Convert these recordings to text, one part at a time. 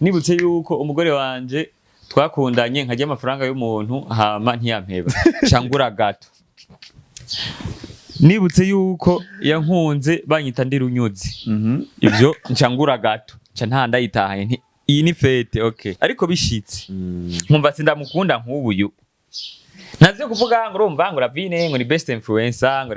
nibutse yuko umugore wanje twakundanye nkajya amafaranga y'umuntu hama ntiyampeba cangura gato. Nibutse yuko yankunze banyita ndi runyuzi. Ivyo ncangura gato ca ntanda yitahaye nti iyi ni fete okay, ariko bishitse nkumva sindamukunda nk'ubuyu. Nazo kuvuga ngo urumva ngo lavine ngo ni best influencer ngo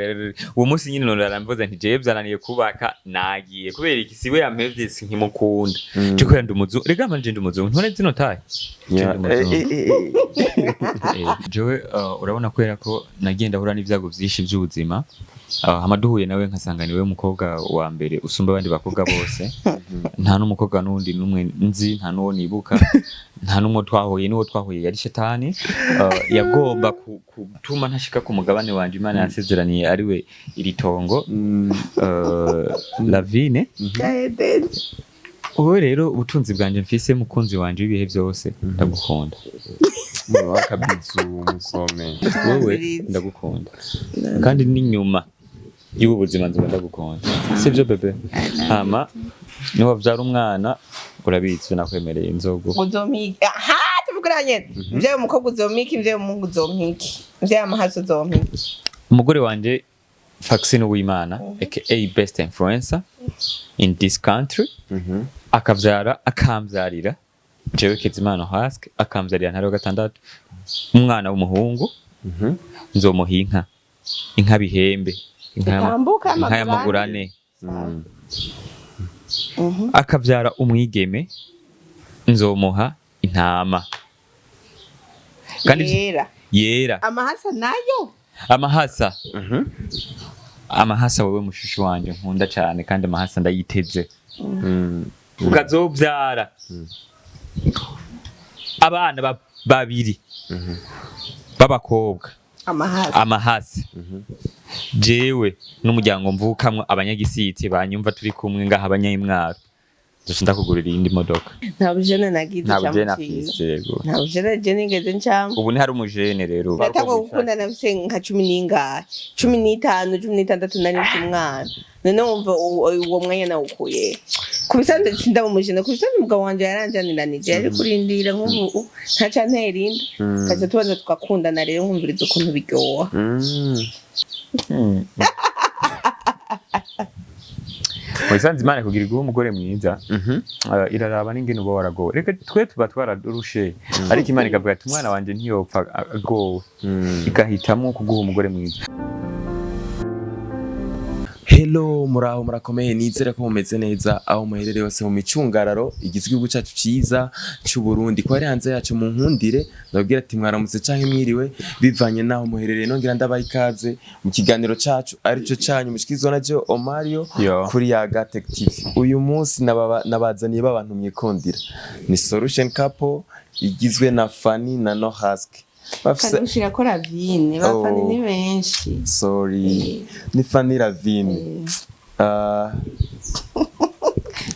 uwo munsi nyine none aramvuze nti je byananiye kubaka nagiye kubera iki siwe yampevye sinkimukunda cyo kwenda umuzu rega manje ndi umuzu ntone zino taye jewe urabona kwera ko nagenda hura n'ivyago vyinshi by'ubuzima amaduhuye nawe nkasanganiwe umukobwa wa mbere usumba abandi bakobwa bose nta n'umukobwa n'undi numwe nzi nta nuwo nibuka nta numwe twahuye n'uwo twahuye yari shetani yagomba kutuma ntashika ku mugabane wanje Imana yasezeraniye ari we iritongo lavine. Uwe rero ubutunzi bwanje mfise mukunzi wanje ibihe byose ndagukunda wakabizu musome wowe ndagukunda kandi n'inyuma y'ubu buzima nzo ndagukunda sivyo bebe hama niho wavyara umwana urabizi nakwemereye inzogo uzompiki tuvuguranye mvye umukobwa uzompiki mvye umuhungu uzompiki mvye amahers uzompiki. Umugore wanje Faxine Uwimana aka best influencer in this country akavyara akamvyarira jewe Kezimana Norasque akamvyarira ntaro gatandatu umwana w'umuhungu nzomuha inka bihembe inka y'amagurane akavyara umwigeme nzomuha intama kandi yera amahasa nayo amahasa wewe mushushu wanje nkunda cyane kandi amahasa ndayiteze ukazovyara abana babiri babakobwa amahasa jewe n'umuryango mvukamwe abanyagisiti banyumva turi kumwe ngaha abanyayimwaro dushinda kugurira indi modoka. Ntabujene nagize ntabujene je nigeze ncamo ubu ni hari umujene rero natako gukunda nafise nka 10 n'ingahe 15 16 nari umwana none umva uwo mwanya nawukuye kubisanzwe sinda umujene kubisanzwe umugabo wanje yaranjaniranije ari kurindira nk'ubu ntaca nterinda kaza tubanza tukakundana rero nkumviriza ukuntu biryoha. Wisanze Imana kugira umugore mwiza iraraba n'ingene uba waragowe reka twe tuba twaradurushe ariko Imana ikavuga ati umwana wanje ntiyopfa agowe ikahitamo kuguha umugore mwiza. Hello muraho murakomeye nizere ko mumeze neza aho muherereye hose mu micungararo igizwe igihugu cyacu ciza cy'u Burundi ko ari hanze yacu mu nkundire ndabwira ati mwaramutse canke mwiriwe bivanye naho muherereye nongera ndabaye ikaze mu kiganiro cyacu arico cyanyu mushikizo na Jo Omario kuri Yaga TV. Uyu munsi nabazaniye babantu mwikundira ni solution couple igizwe na Fanny na Norasque. Kanushira ko lavine bafani ni benshi sorry ni Fanny lavine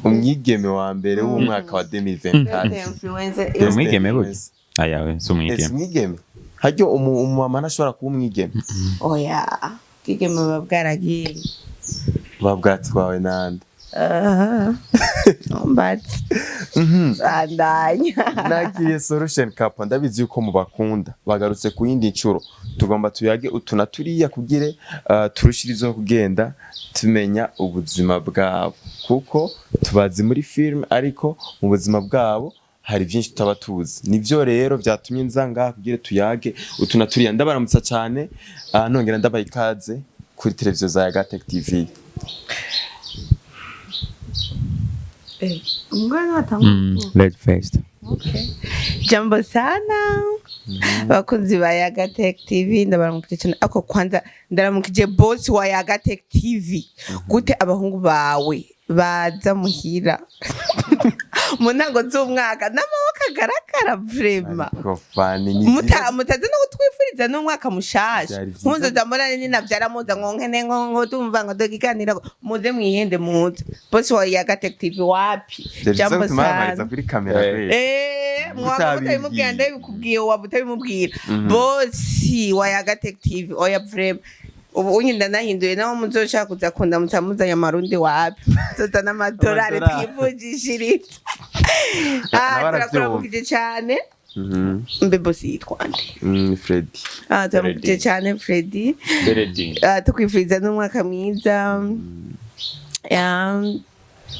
umwigeme wa mbere w'umwaka wa 2024 umwigeme bose ayawe umwigeme hajyo umumama nashobora kuba umwigeme oya kigeme babwaragiye babwatwawe nande Mbati andanya nagiye solution couple ndabizi yuko mubakunda bagarutse ku yindi ncuro tugomba tuyage utuna turiya kugire turushirizo kugenda tumenya ubuzima bwabo kuko tubazi muri film ariko mu buzima bwabo hari byinshi tutabatuzi nivyo rero byatumye nzanga kugire tuyage utuna turiya ndabaramutsa cyane nongera ndabaye ikaze kuri televiziyo za Yaga TV. Let's face. Okay. Jambo sana. Bakunzi ba Yaga TV ndabaramukije cyane ako kwanza ndaramukije boss wa Yaga TV gute abahungu bawe baza muhira mu ntango z'umwaka n'amaboko agaragara vrema mutaze no gutwifuriza n'umwaka mushasha muze ndamora ni navyara muza ngonkene ngo tumva ngo dogikanira muze mwihende muze boss wa Yaga TV wapi jambo sana kuri kamera mwaka mubwira ndabikubwiye wabuta bimubwira boss wa Yaga TV oya vrema ubu unyi ndanahinduye naho muzoshaka kuza kunda mutamuzanya amarundi wapi zoza n'amadolari twivunjishiriza turakuramukije cyane mbe bosi yitwa nde Freddy turamukije cyane Freddy tukwifuriza n'umwaka mwiza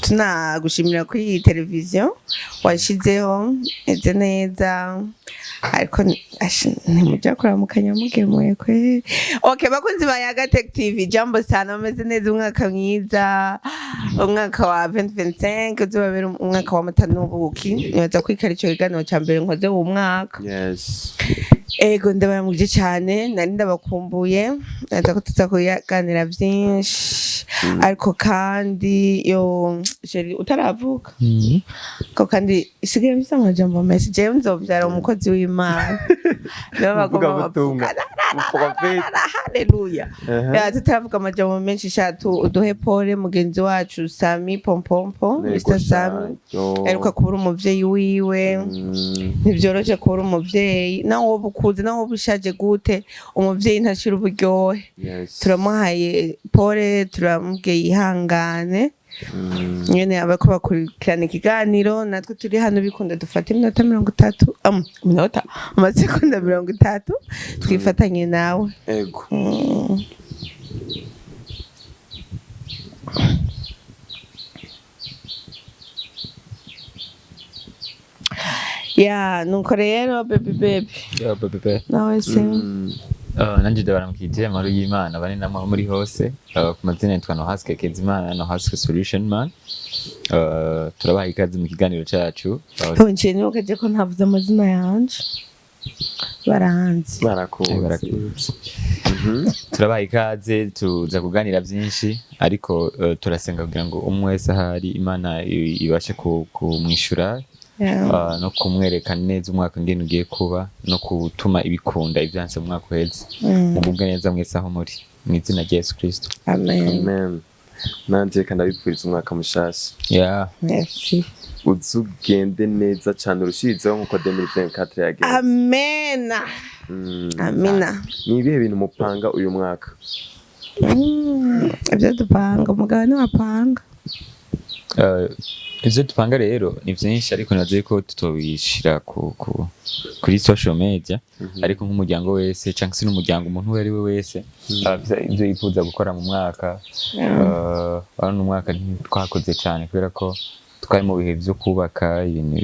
tunagushimira kuri iyi televiziyo washizeho eze neza ariko ntimujya kuramukanya mugemuye kwe bakunzi ba Yaga Tech TV jambo sana bameze neza umwaka mwiza umwaka wa 2025 uzobabera umwaka wa mata n'ubuki nibaza kwikara icyo kiganiro cya mbere nkoze uwo mwaka ego ndabaramuje cyane nari ndabakumbuye naza ko tuza kuganira byinshi ariko kandi sheri utaravuka ko kandi isigaye mfite amajambo menshi jewe nzobyara umukozi w'Imana niba bagomba bavuga haleluya tutaravuga amajambo menshi shatu uduhe pole mugenzi wacu Sami Pompompo Mr Sami ariko kubura umuvyeyi wiwe ntibyoroshye kubura umuvyeyi nawo bukuze nawo bushaje gute umuvyeyi ntashira uburyohe turamuhaye pole turamubwiye ihangane nyene abako bakurikirana ikiganiro natwe turi hano bikunda dufata iminota 30 amasekonda 30 twifatanye nawe ego nuko rero baby nawe se nanjye ndabaramukije amahoro y'Imana bane namwe muri hose ku mazina yitwa Norasque Kezimana Norasque Solution Man turabaha ikaze mu kiganiro cyacu nje nibukaje ko ntavuze amazina yanje barakunze turabaha ikaze tuza kuganira byinshi ariko turasenga kugira ngo umwe wese ahari Imana ibashe kumwishura no kumwereka neza umwaka ngene ugiye kuba no gutuma ibikunda ibyanse mu mwaka uheze mugubwe neza mwese aho muri mu izina rya Yesu Kristo amen nanje kandi abipfuriza umwaka mushasha merci uzugende neza cyane urushirizeho nkuko 2024 yageze amina ni ibihe bintu mupanga uyu mwaka ibyo dupanga umugabo ni wapanga ivyo dupanga rero ni vyinshi ariko navuze ko tutobishira kuri social media ariko nk'umuryango wese canke se n'umuryango umuntu wari we wese ivyo yifuza gukora mu mwaka bano umwaka ntitwakoze cyane kubera ko twari mu bihe vyo kubaka ibintu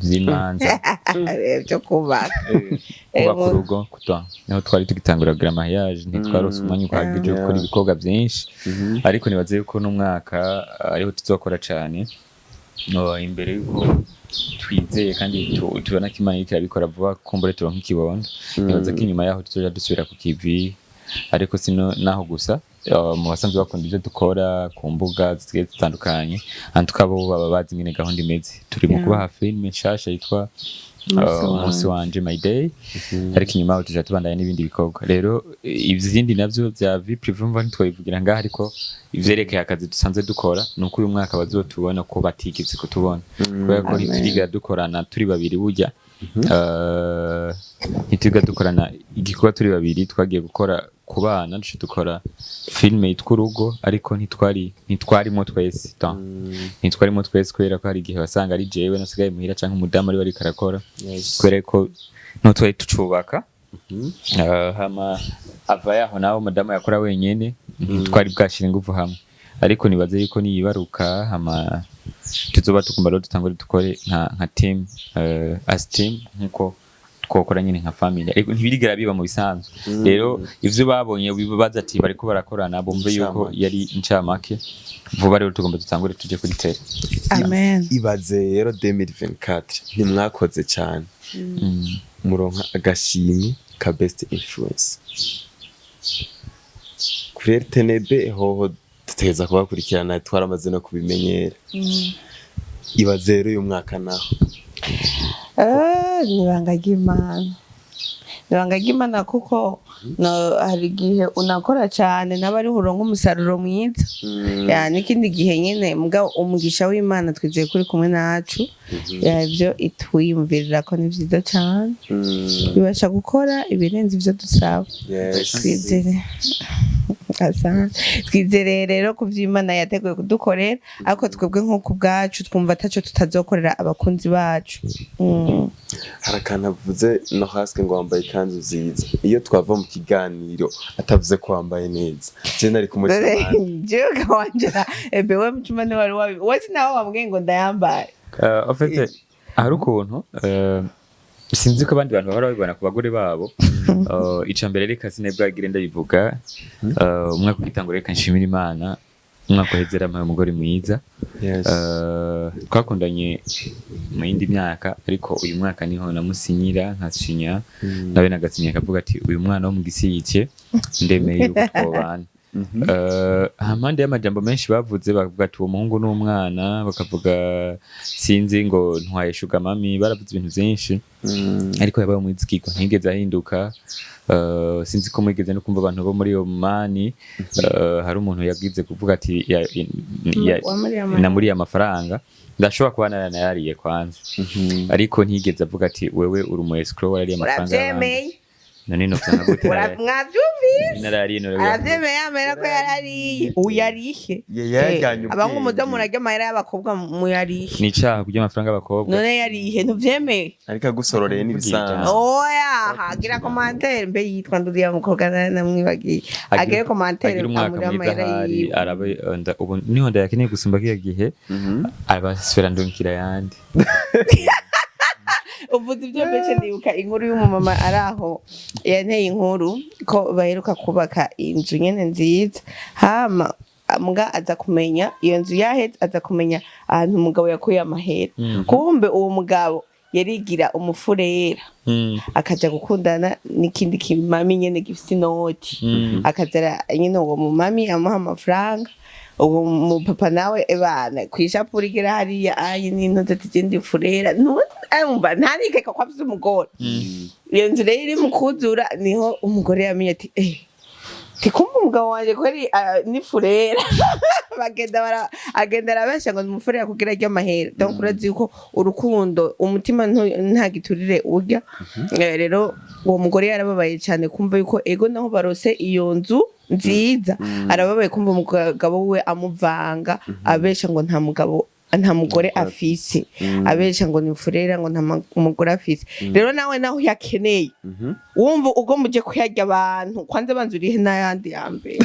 vy'imanza byo kubaka urugo niho twari tugitangura kugira amahers ntitwarose umwanya uhagije gukora ibikorwa byinshi ariko nibaze yuko n'umwaka ariho tuzokora cyane imbere yuko twizeye kandi tubona ko Imana irabikora vuba kumbure turonka ikibondo nibaza ko inyuma yaho tuzoja dusubira ku TV ariko sino naho gusa mu basanzwe bakunda ibyo dukora ku mbuga zigiye zitandukanye tukabo baba bazi nyine gahunda imeze turi mu kubaha film nshasha yitwa umunsi wanje my day ariko inyuma aho tuja tubandanya n'ibindi bikorwa rero izindi navyo vya vie privé mva ntitwabivugira ngaha ariko ivyerekeye akazi dusanzwe dukora nuko uyu mwaka bazotubona ko batigeze kutubona kubera ko ntituriga dukorana turi babiri burya ntitwiga dukorana igikorwa turi babiri twagiye gukora ku bana dukora filime yitwa Urugo ariko ntitwarimo twese ntitwarimo twese kubera ko hari igihe wasanga ari jewe nasigaye muhira canke umudamu ari bari karakora kubera ko twari tucubaka hama ava yaho naho umudamu yakora wenyene ntitwari bwashira ingufu hamwe ariko nibaze yuko niyibaruka hama tuzoba tukumva rero dutangure dukore nka team as team nkuko twokora nyine nka family ariko ntibirigera biba mu bisanzwe rero ivyo babonye bibaza ati bariko barakorana bombe yuko yari incamake vuba rero tugomba dutangure tuje kuri tele amen ibaze rero 2024 ntimwakoze cyane muronka agashimi ka best influence kuri tenebe hoho tuteza kubakurikirana twaramaze no kubimenyera ibaze rero uyu mwaka naho nibanga ry'Imana kuko hari igihe unakora cyane n'abari uronka umusaruro mwiza n'ikindi gihe nyine umugisha w'Imana twizeye kuri kumwe nacu ibyo itwiyumvirira ko ni byiza cyane bibasha gukora ibirenze ibyo dusaba twizere asante twizere rero ku vy'Imana yateguye kudukorera ariko twebwe nk'uko ubwacu twumva ataco tutazokorera abakunzi bacu hari akantu avuze Norasque ngo wambaye ikanzu nziza iyo twava mu kiganiro atavuze ko wambaye neza je nari kumuca jewe kawanja we mutuma ni wari wese nawe wambwiye ngo ndayambaye en fait hari ukuntu sinzi ko abandi bantu bahora babibona ku bagore babo ica mbere reka sinebwagire ndabivuga umwaka ugitangura reka nshimira Imana umwaka uhezera mpaye umugore mwiza twakundanye mu yindi myaka ariko uyu mwaka niho namusinyira nkasinya nawe nagasinya akavuga ati uyu mwana wo mu gisiyike ndemeye yuko twobana hampande y'amajambo menshi bavuze bavuga ati uwo muhungu n'umwana bakavuga sinzi ngo ntwaye shuga mami baravuze ibintu byinshi ariko yabaye umwizikiko ntigeze ahinduka sinzi ko mwigeze no kumva abantu bo muri iyo mani hari umuntu yagize kuvuga ati namuriye amafaranga ndashobora kuba naranayariye kwanza ariko ntigeze avuga ati wewe uri umu escrow warariye amafaranga none no cyangwa gute mwavyumvise aravyemeye amera ko yarariye uyarihe abamwe muza murarya amahera y'abakobwa muyarihe ni icaha kurya amafaranga y'abakobwa none yarihe ntuvyemeye ariko agusororeye n'ibisanzwe oya hagira commentaire mbe yitwa nduriya mukobwa namwibagiye agire commentaire amuri amahera yiwe arabe ubu niho ndayakeneye gusumba kiya gihe abasubira ndungikira yandi uvuze ibyo mbese ndibuka inkuru y'umumama araho yanteye inkuru ko baheruka kubaka inzu nyene nziza hama mbwa aza kumenya iyo nzu yaheze aza kumenya ahantu umugabo yakuye amahera kumbe uwo mugabo yarigira umufurera akaja gukundana n'ikindi kimami nyene gifise inoti akazara nyene uwo mumami amuha amafaranga ubu mu papa nawe ebana kwishapura igira hariya ayi n'intote tigende furera numva ntanikeka ko afise umugore iyo nzu rero iri mu kuzura niho umugore yamenye ati tikumva umugabo wanje ko ari ni furera agenda arabesha ngo umufurera kugira ajya amahera donc urazi yuko urukundo umutima nta giturire urya rero uwo mugore yarababaye cyane kumva yuko ego naho barose iyo nzu nziza arababaye kumva umugabo we amuvanga abesha ngo nta mugore afise abesha ngo ni furera ngo nta mugore afise rero nawe naho yakeneye wumva ugo muje kuyarya abantu kwanza banzurihe n'ayandi yambere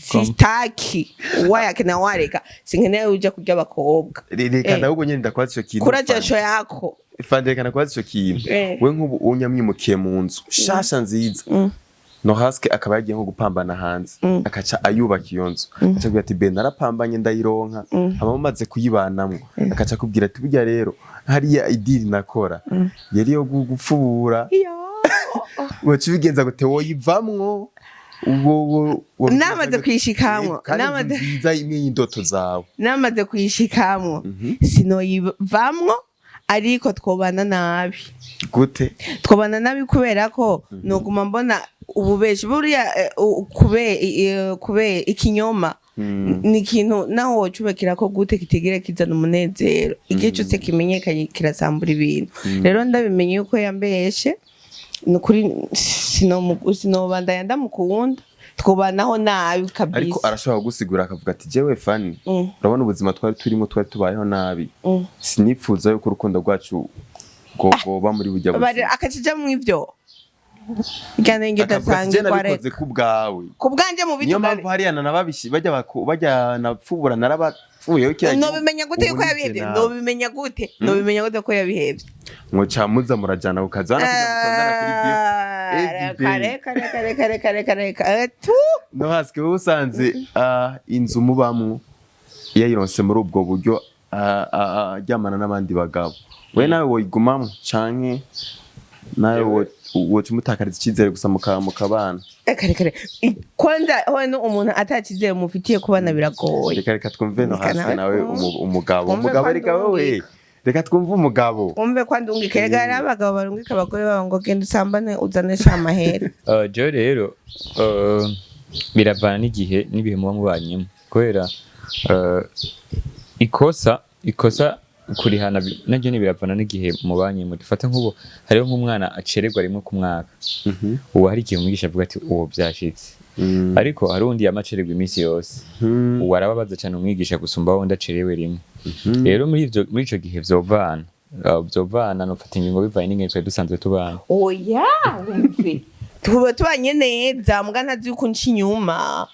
sitaki wayakena wareka sinkeneye uja kurya abakobwa reka ndahubwo nyene ndakwaza ico kintu kura jasho yako Fanny nakwaza ico kintu we nk'ubu unyamwimukiye mu nzu shasha nziza Norasque akaba yagiye nko gupambana hanze akaca ayubaka iyo nzu akavuga ati ben narapambanye ndayironka abamaze kuyibanamwo akaca kubwira ati burya rero hariya idiri nakora yari yo gupfura wacu bigenza gute woyivamwo namaze kwishikamwo namaze nziza imwe y'indoto zawe namaze kwishikamwo sinoyivamwo ariko twobana nabi gute twobana nabi kubera ko noguma mbona ububeshi buriya kube ikinyoma ni ikintu naho wocubakira ko gute kitegera kizana umunezero igihe cyose kimenyekanye kirasambura ibintu rero ndabimenye yuko yambeshe nukuri sinobandanya ndamukunda twobanaho nabi kabisa ariko arashobora gusigura akavuga ati jewe Fanny urabona ubuzima twari turimo twari tubayeho nabi sinipfuza yuko urukundo rwacu goba muri bujya buzima akakija mu ivyo Ganenge dasange kware kubwanje mu bitu niyo mpamvu hariya nababishi bajya napfubura narabapfuye cyo no bimenya gute ko yabihebye no bimenya gute ko yabihebye ngo camuza murajana ukazana kujya gutondana kuri kare tu no haske usanze inzu mubamwe yayironse muri ubwo buryo ajyamana n'abandi bagabo we nawe woyigumamo canke nawe wocu mutakariza icyizere gusa mukabana kare kwanza hono umuntu atakizeye mufitiye kubana biragoye reka twumve Norasque nawe umugabo reka wewe reka twumve umugabo umve kwandungika rega abagabo barungika abagore babo ngo genda usambane uzanesha amahera je rero biravana n'igihe n'ibihe muba mubanyemo kubera ikosa kurihana najye nibiravana n'igihe mubanye mu dufata nk'ubu hariho nk'umwana acererwa rimwe ku mwaka ubu hari igihe umwigisha avuga ati uwo byashitse ariko hari undi yamacererwa iminsi yose uwo arababaza cyane umwigisha gusumba wundi acerewe rimwe rero muri ico gihe vyovana nofata ingingo bivanye n'ingene twari dusanzwe tubana. Oya wumve tuba tubanye neza mbwa ntazi yuko nca inyuma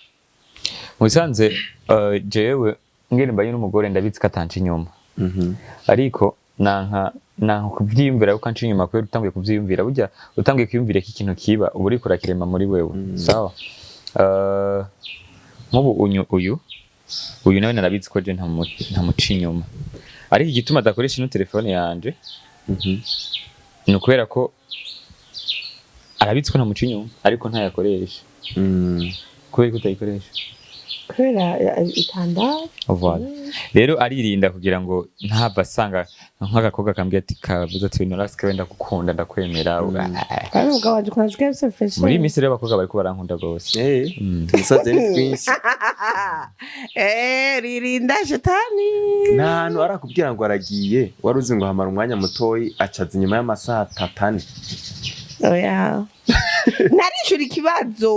musanze jewe ngene mbaye n'umugore ndabizi ko atanca inyuma ariko nanka kuvyiyumvira yuko anca inyuma kubera utanguye kuvyiyumvira burya utanguye kwiyumvira ko ikintu kiba uba uriko urakirema muri wewe sawa. Nk'ubu uyu nawe narabizi ko je ntamuca inyuma ariko igituma adakoresha ino telefone yanje ni ukubera ko arabizi ko ntamuca inyuma ariko ntayakoresha. Kubera ko utayikoresha kubera itandaje voilà. Rero aririnda kugira ngo ntava asanga nk'agakobwa kambwiye ati kavuze ati Norasque wenda gukunda ndakwemera kandi ubwo waje kunazi ko selfish muri misi rero abakobwa bariko barankunda gose tumusavye twinshi ririnda shetani ntantu arakubwira ngo aragiye waruzi ngo hamara umwanya mutoyi acaza inyuma y'amasaha 3 oya narishura ikibazo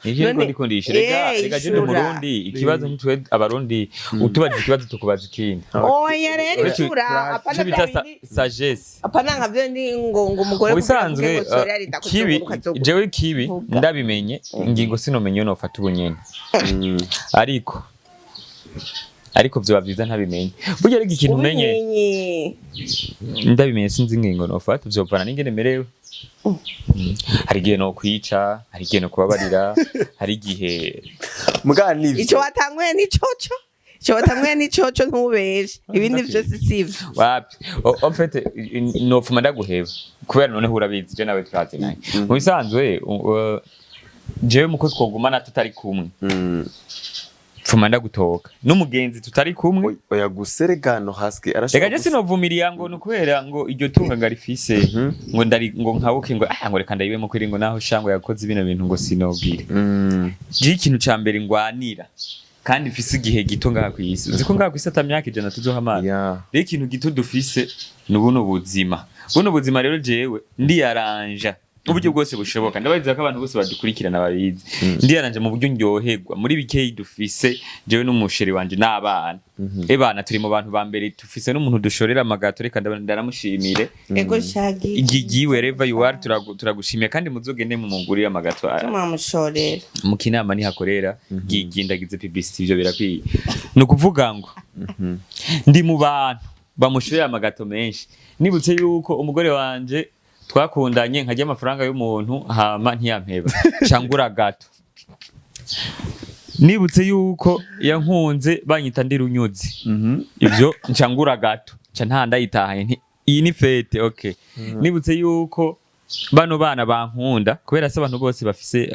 none ndiko ndishira rega je mu Burundi ikibazo ntitwe abarundi utubaje ikibazo tukubaza ikindi. Oya rero ishura apana sagesse apana nkavyo ndi ngo umugore bisanzwe kibi jewe kibi ndabimenye ingingo sinomenye no fata ubunyene ariko vyo bavyiza ntabimenye burya rega ikintu umenye ndabimenye sinzi ingingo no fata vyovana n'ingene merewe. Hari igihe no kwica, hari igihe no kubabarira, hari igihe muganivyo ico watangwe n'icoco ntubeshe ibindi vyose sivyo wapi en fait no fuma ndaguheba kubera none urabizi je nawe turazi naye mu bisanzwe jewe muko twogumana tutari kumwe fuma ndagutoka n'umugenzi tutari kumwe oya guserega Norasque arashaka reka je sinovumiriya ngo nukubera ngo iryo tunga ngarifise ngo nkabuke ngo ngo reka ndayibe mu kuri ngo naho shango yakoze bino bintu ngo sinobwire je ikintu ca mbere ngwanira kandi mfise igihe gito ngaha kwisi uziko ngaha kwisi atamyaka ijana tuzohamana rero ikintu gito dufise nubuno buzima rero jewe ndiyaranja uburyo bwose bushoboka ndabaziza ko abantu bose badukurikirana babizi ndiyaranje mu buryo ndyoherwa muri bikeyi dufise jewe n'umusheri wanje n'abana ebana turi mu bantu ba mbere dufise n'umuntu dushorera amagato reka ndaramushimire ego shagi igigi wherever you are turagushimiye kandi muzogende mu mungurira amagato mushorera mu kinama ni hakorera gigindagize publicity ivyo birakwiye no kuvuga ngo ndi mu bantu bamushorera amagato menshi nibutse yuko umugore wanje twakundanye nkajya amafaranga y'umuntu hama ntiyampeba cangura gato nibutse yuko yankunze banyita ndi runyuzi ivyo ncangura gato ca ntanda yitahaye iyi ni fete okay nibutse yuko bano bana bankunda kubera se abantu bose bafise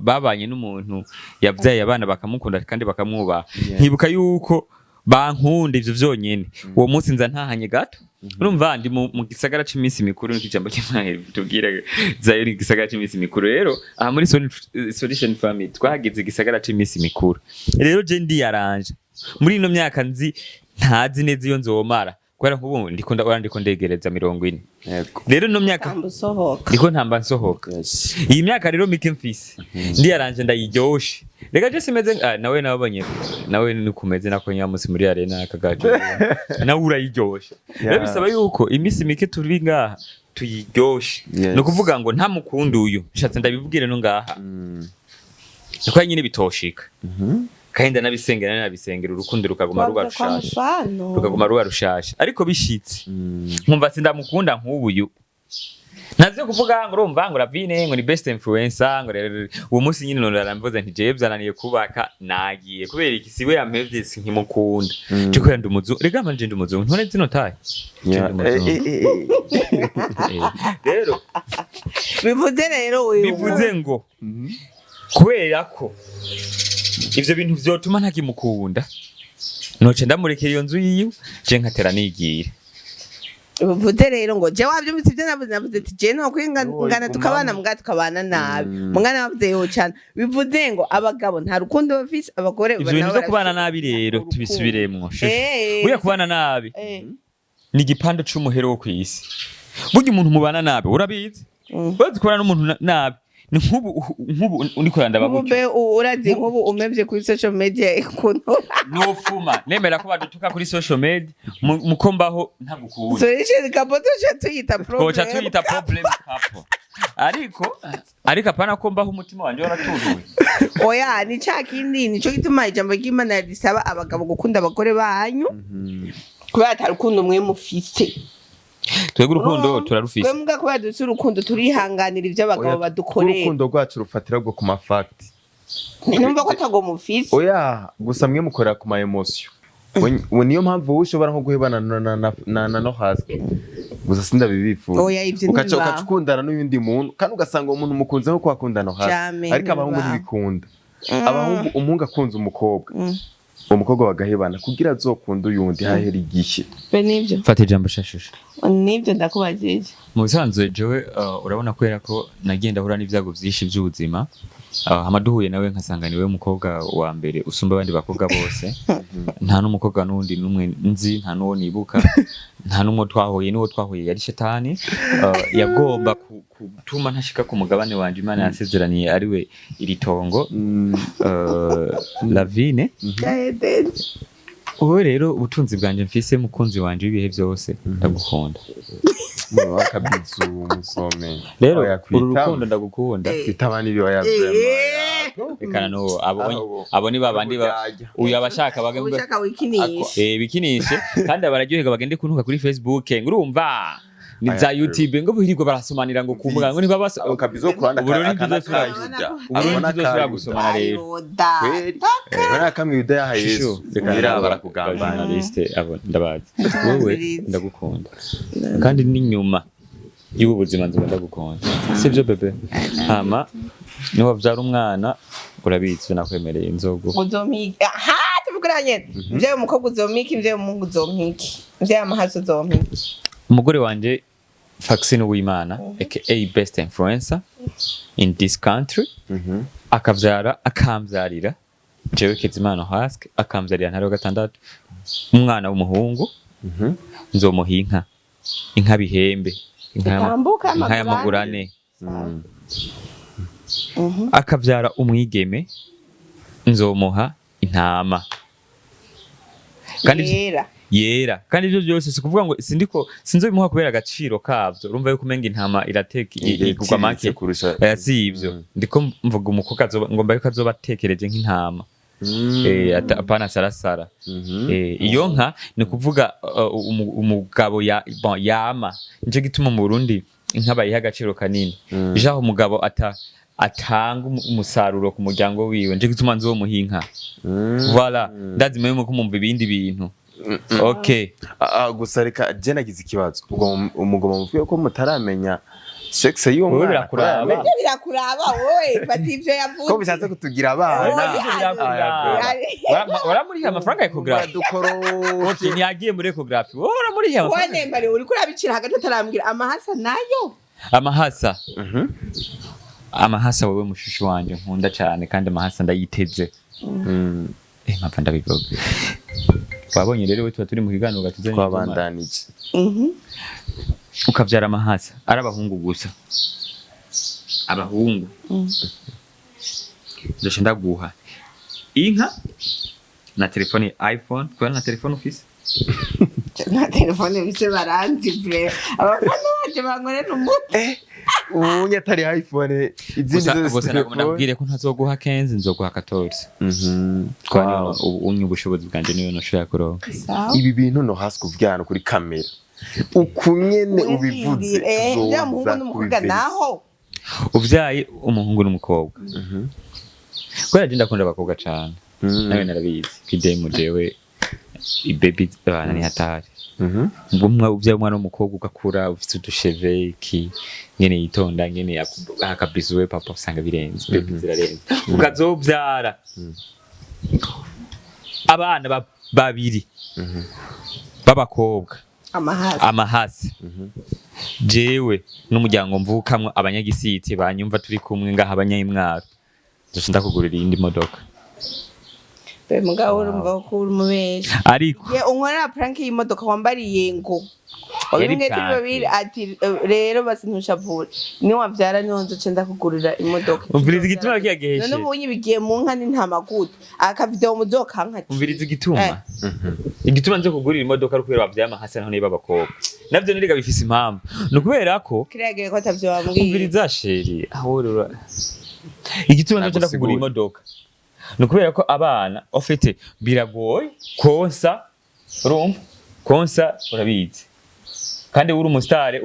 babanye n'umuntu yavyaye abana bakamukunda kandi bakamwubaha ntibuka yuko bankunda ivyo vyonyene uwo munsi nza ntahanye gato urumva ndi mu gisagara c'imisi mikuru n'ikijambo cy'imana tubwira zayo ni gisagara c'imisi mikuru rero aha muri solution family twahageze igisagara c'imisi mikuru rero je ndiyaranje muri ino myaka ntazi neza iyo nzomara kubera nk'ubu ndiko ndegereza 40 rero no myaka ndiko ntamba nsohoka iyi myaka rero mike mfise ndiyaranje ndayiryoshe rega je simeze nawe nabonye nawe nukumeze nako nyamusi muri arena akagaje nawe urayiryoshe rero bisaba yuko imisi mike turi ngaha tuyiryoshe no kuvuga ngo nta mukundi uyu nshatse ndabibwire no ngaha niko nyine bitoshika kandi nabisengera urukundo rukaguma ruba rushasha ariko bishitse nkumva sindamukunda nk'ubuyu nazo kuvuga ngo urumva ngo lavine ngo ni best influencer ngo uwo munsi nyine none aramvuze nti je byananiye kubaka nagiye kubera iki siwe yampevye sinkimukunda cyo kwera ndumuzu rega manje ndumuzu ntone zino taye rero bivuze ngo kubera ko ivyo bintu vyotuma ntakimukunda noce ndamurekera iyo nzu yiwe je nkatera nigira bivuze rero ngo je wavyumvise ivyo navuze ati je no kwingana tukabana mbwa tukabana nabi mungana bavuze yo cyane bivuze ngo abagabo nta rukundo bafise abagore ivyo bintu byo kubana nabi rero tubisubiremwo buya kubana nabi ni igipando c'umuhero wo kwisi burya umuntu mubana nabi urabizi bazi kubana n'umuntu nabi nk'ubu uriko urandaba gutyo Mube urazi nk'ubu umevye kuri social media ukuntu nofuma nemera ko badutuka kuri social media muko mbaho ntagukunda so ichi kapoto cha tuyita twoca problem tuyita problem couple ariko apana ko mbaho umutima wanje waraturuwe oya ni ca kindi nico gituma ijambo ry'Imana risaba abagabo gukunda abagore banyu kubera atari urukundo mwe mufise twebwe urukundo turarufise twebwe kubera dufise urukundo turihanganira ivyo abagabo badukorera urukundo rwacu rufatira rwo ku mafakti numva ko atago mufise oya gusa mwe mukorera ku ma emotion niyo mpamvu ushobora nko guhebana na Norasque gusa sindabibifuza oya ivyo ukaca ukundana n'uyundi muntu kandi ugasanga umuntu mukunze nko kwakundana Norasque ariko abahungu ntibikunda abahungu umuhungu akunze umukobwa bagahebana kugira azokunda uyundi hahera igihe be nivyo fata ijambo shashusha nivyo ndakubajije mu bisanzwe jewe urabona kwera ko nagenda hura n'ivyago vyinshi vy'ubuzima hamaduhuye nawe nkasanga niwe mukobwa wa mbere usumba abandi bakobwa bose nta n'umukobwa n'undi n'umwe nzi nta n'uwo nibuka nta n'umwe twahuye n'uwo twahuye yari shetani yagomba gutuma ntashika ku mugabane wanje Imana yasezeraniye ari we iri tongo lavine ubu rero ubutunzi bwanje mfise mukunzi wanje w'ibihe vyose ndagukunda wakabizu musome rero uru rukundo ndagukunda bitabana ibyo yavyema ekana no abo ni babandi uyu abashaka bagenda bikinishe kandi abararyohega bagende kuntuka kuri Facebook ngurumva ni za YouTube ngo buhirirwa barasomanira ngo kumbuga ngo niba basa kabizo kuranda uburo gusomana rero kweri bana kamwe yuda ya Yesu reka barakugamba liste abo ndabazi wowe ndagukunda kandi n'inyuma y'ubu buzima ndagukunda sivyo bebe hama niho wavyara umwana urabitse nakwemereye inzogo uzomika tuvuguranye mvye umukobwa uzomika mvye umuhungu uzomiki mvye amahers uzomiki umugore wanje Faxine Uwimana aka best influencer in this country akavyara akamvyarira jewe Kezimana Norasque akamvyarira ntari gatandatu umwana w'umuhungu nzomuha inka bihembe inka y'amagurane akavyara umwigeme nzomuha intama kandi yera kandi ivyo byose sikuvuga ngo sinzobimuha kubera agaciro kavyo urumva yuko umenga intama irateka igurwa make si ivyo ndiko mvuga umukobwa ngomba yuko azobatekereje nk'intama apana sarasara iyo nka ni kuvuga umugabo yama nico gituma mu Burundi inka bayiha agaciro kanini jaho umugabo atanga umusaruro ku muryango wiwe nico gituma nzomuha inka voilà ndazimeye mu kumumva ibindi bintu okay gusa reka je nagize ikibazo umugoma muvuye ko mutaramenya sex y'uwo mwana birakuraba wowe fati ivyo yavuze ko bishatse kutugira abana waramuriha amafaranga y'ecography okay ntiyagiye muri ecography waramuriha amafaranga wane mbare uri kurabicira hagati atarambwira amahasa nayo amahasa wowe mushushu wanje nkunda cyane kandi amahasa ndayiteze mpapfa ndabivuga wabonye rero tuba turi mu kiganiro gatuzanye kwabandanije ukavyara amahasa ari abahungu gusa abahungu ndashe ndaguha inka na telefone iPhone kwa na telefone ufise na telefone bise baranzi bre abafana baje bangore n'umuti unye atari iPhone izindi zose nabwire ko ntazoguha 15 nzoguha 14 kwani unye ubushobozi bwanje niyo noshaka kuronka ibi bintu Norasque uvyana kuri kamera ukunyene ubivuze ya muhungu n'umukobwa naho uvyaye umuhungu n'umukobwa kwera je ndakunda abakobwa cyane nawe narabizi kidemu jewe ibaby bana ni hatari bumwe uvyaye umwana w'umukobwa ugakura ufite udusheve iki nyene yitonda nyene akabizuwe papa usanga birenze baby zirarenze ukazovyara abana babiri babakobwa amahasi jewe n'umuryango mvukamwe abanyagisiti banyumva turi kumwe ngaha abanyayimwaro ndashaka ndakugurira indi modoka be mugabo urumva ko uri mubeje ariko ye unkorera prank y'imodoka wambariye ngo Wabimwete babiri ati rero basi ntushavure. Ni wavyara niho nzoce ndakugurira imodoka. Umviriza igituma kiyageheshe. None ubunye bigiye mu nka ni nta maguta. Aka video muzokanka ati. Umviriza igituma. Igituma nzo kugurira imodoka ari kubera bavyama hasi naho niba bakobwa. Navyo niriga bifise impamvu. Nukubera ko kirageye ko atavyo bambwiye. Umviriza sheri ahorura. Igituma nzo ndakugurira imodoka. Nukubera ko abana ofite biragoye konsa urumva konsa urabizi kandi uri umusitare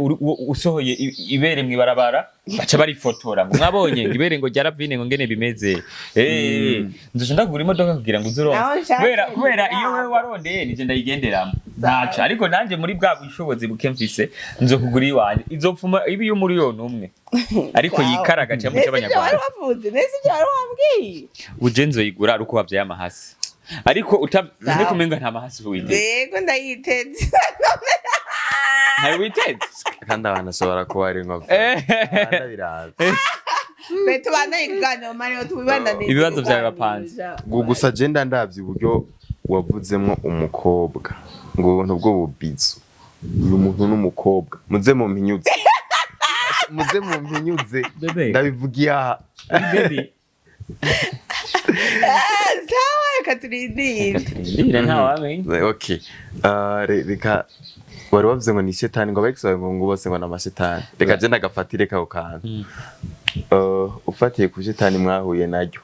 usohoye ibere mwibarabara baca barifotora ngo mwabonye ngo ibere ngo ryaravine ngo ngene bimeze nzo ndakugura imodoka kugira ngo uzuronse kubera iyo wewe warondeye nije ndayigenderamo ntaca ariko nanje muri bwa bushobozi bukemfise nzo kugura iwanje izopfuma ibi yo muri yo numwe ariko yikaraga cya mu cy'abanyarwanda wavuze nese cyaro wambwiye uje nzo yigura ari uko bavyaye amahasi ariko utavye kumenga nta mahasi witeze yego ndayiteze hari witeze kandi abantu ashobora kuba ari nko biraza beto banayigana mari tubibandane ibibazo byawe bapanze gusa agenda ndavye uburyo wavuzemwo umukobwa ngo ubuntu bwo bubizo uyu muntu n'umukobwa muze mu mpinyuze ndabivugiye aha baby sawa katurindira ntawamenye okay reka wari wavuze ngo ni shetani ngo abex ngo bose ngo n'amashetani reka je ndagafatire kako kantu ufatiye ku shetani mwahuye naryo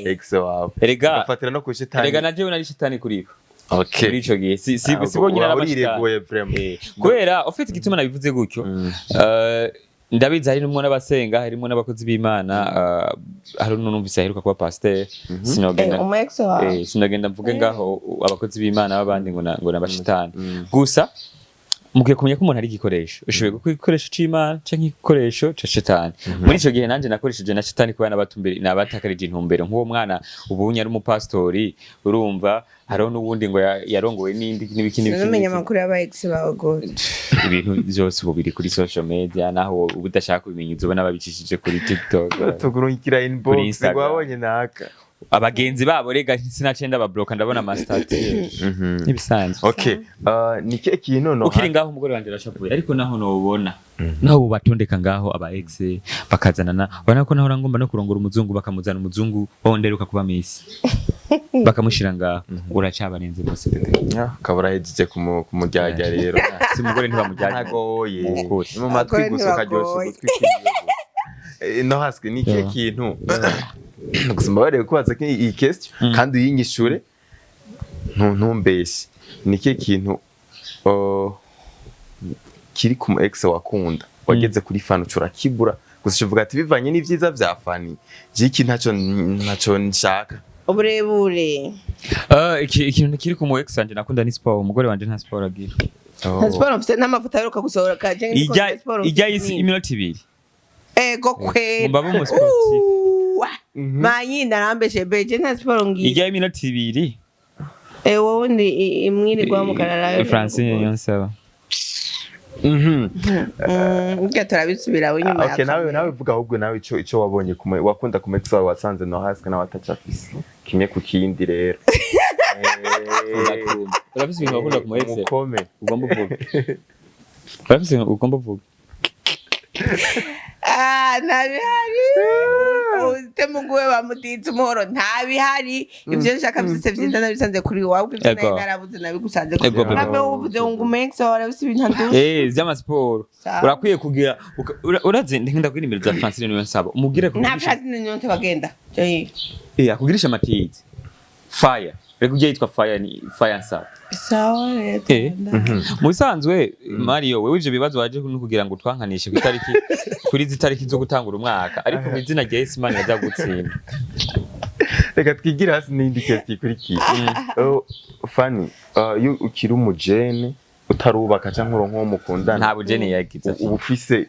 ex wawe gafatira no ku shetani rega naje nari shetani kuriko okay muri ico gihe sibonyira n'amashetani kubera ufite igituma nabivuze gutyo ndabizi hari n'umwe n'abasenga harimo n'abakozi b'Imana hari n'umvise aheruka kuba pasteur sinogenda mvuge ngaho abakozi b'Imana babandi ngo n'abashitani gusa mugiye kumenya ko umuntu ari igikoresho ushoboye gukoresha c'Imana canke igikoresho ca shetani muri ico gihe nanje nakoresheje na shetani kubana batumbere nabatakarije intumbero nk'uwo mwana ubunye ari umupastori urumva hariho n'ubundi ngo yarongowe n'ibiki n'umenya makuru y'aba ex bawe gose ibintu byose ubu biri kuri social media naho ubudashaka kubimenya uzobona babicishije kuri TikTok tugurukira inbox gwabonye naka abagenzi babo rega sinacenda babloka ndabona mastati nibisanzwe okay nike kintu no ukiri ngaho umugore wanje arashavuye ariko naho nobona naho batondeka ngaho aba ex bakazanana bana ko naho rangomba no kurongora umuzungu bakamuzana umuzungu wonderuka kuba Miss bakamushira ngaho uracabarenze bose kabura hejeje kumujyajya rero si umugore ntibamujyajya ntagoye mu matwi gusa karyoshe gutwikira Norasque nike kintu gusoma bare kubaza ko iyi question kandi uyinyishure ntumbeshye nike kintu kiri ku ex wakunda wageze kuri Fanny urakibura gusa uvuga ati bivanye n'ivyiza vya Fanny jiki ntaco nshaka uburebure ikintu kiri ku ex wanje nakunda ni sport umugore wanje nta sport agira sport mfite n'amavuta aheruka gusohora kaje ijya iminota 2 ego kwe mbaba mu sportif manyinda nambeshe beje nta sport ngiye ijya iminota 2 wowe ndi imwiri gwa mukarara Francine yonsaba Ngiye turabisubira inyuma okay nawe vuga ahubwo nawe ico wabonye wakunda ku ex wawe wasanze Norasque nawe atacafise kimwe ku kindi rero urafise ibintu wakunda ku ex mukome ugomba uvuga urafise ugomba uvuga ntabihari utemuguwe bamutitse umuhoro ntabihari ibyo nshaka byose byiza nabisanze kuri wowe ahubwo ibyo nayo narabuze nabigusanze kuri nabe uvuze ngo umex warabise ibintu ndushe by'amasiporo urakwiye kugira uraze ndenda kuri nimero za Francine niyo nsaba umubwire ko nta Francine niyo bagenda akugirisha amatizi fire rego ujye yitwa fire ni fire nsaba sawa rero musanzwe Mario wewe ivyo bibazo waje kugira ngo twankanishe ku itariki kuri zitariki zo gutangura umwaka ariko mu izina rya Yesu Imana yaza gutsinda reka twigira hasi n'indi question kuri ki Fanny you ukiri umujene utarubaka canke uronko wo mukundana nta bujene yagize ubufise